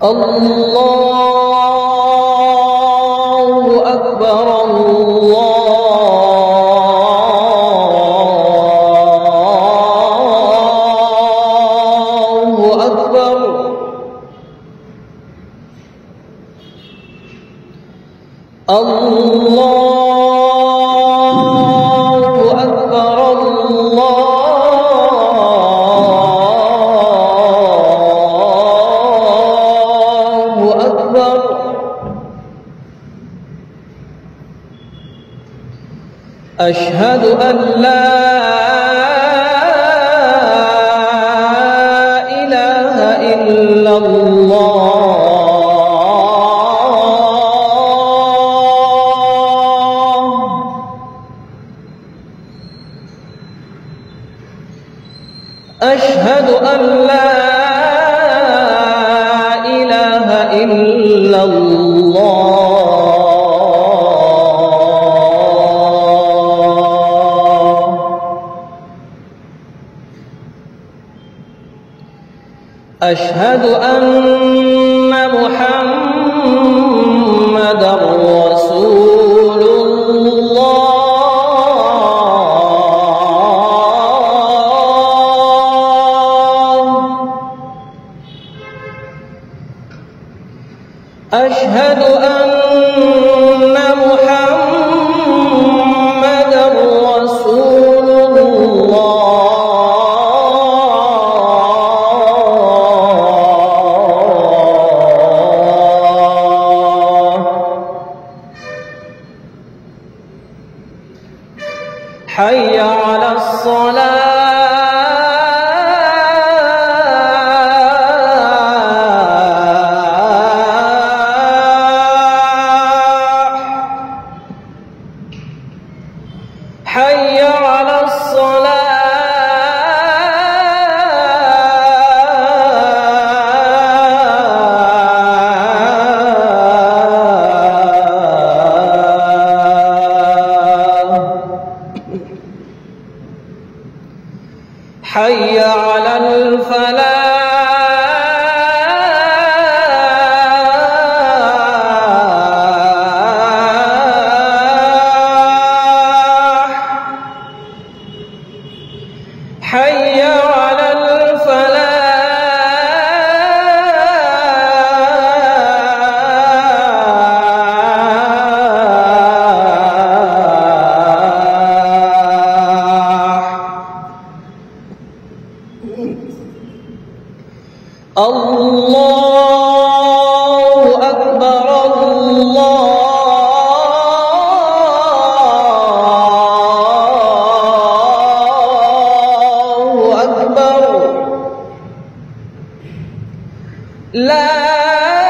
الله أكبر الله أكبر الله أكبر الله أكبر أشهد أن لا إله إلا الله أشهد أن لا إله إلا الله أشهد أن محمدًا رسول الله أشهد أن محمدًا رسول الله حي على الصلاة حي على حي على الفلاح حي على الفلاح الله أكبر الله أكبر لا